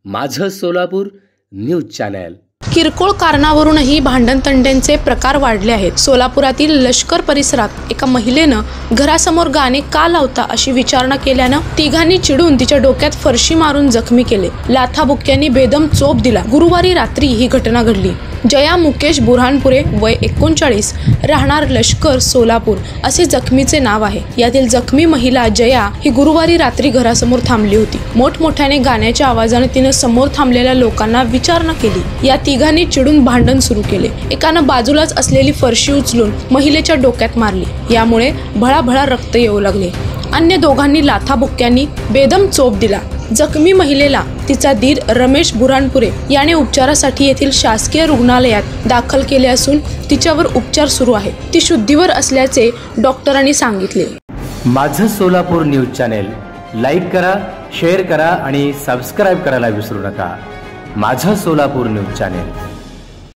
माझं Solapur news channel. किरकोळ कारणावरूनही भांडणतंड्यांचे प्रकार वाढले आहेत। सोलापुरातील लष्कर परिसरात एका महिलेनं घरासमोर गाणे का लावता अशी विचारणा केल्यानं तिघांनी चिडून तिच्या डोक्यात फरशी मारून जखमी केले। लाथाबुक्क्यांनी बेदम चोप दिला। गुरुवारी रात्री ही घटना घडली। जया मुकेश बुरहानपुरे वय 39 राहणार लष्कर सोलापूर असे जखमीचे नाव आहे। यातील जखमी महिला जया ही गुरुवारी रात्री घरासमोर थांबली होती। मोठमोठ्याने गाण्याच्या आवाजाने तिने समोर थांबलेल्या लोकांना विचारणा केली। या तिघांनी चिडून भांडण सुरू केले। एकानं बाजूलाच असलेली फरशी उचलून महिलेच्या डोक्यात मारली। यामुळे भळाभळा रक्त येऊ लागले। अन्य दोघांनी लाथाबुक्क्यांनी बेदम चोप दिला। जखमी महिलेला तिचा दीर रमेश बुरहानपुरे याने उपचारासाठी येथील शासकीय रुग्णालयात दाखल केले असून तिच्यावर उपचार सुरू आहेत। ती शुद्धीवर असल्याचे डॉक्टरांनी सांगितले। माझं सोलापूर न्यूज चॅनल लाईक करा, शेअर करा आणि सबस्क्राइब करायला विसरू नका। माझं सोलापूर न्यूज चॅनल।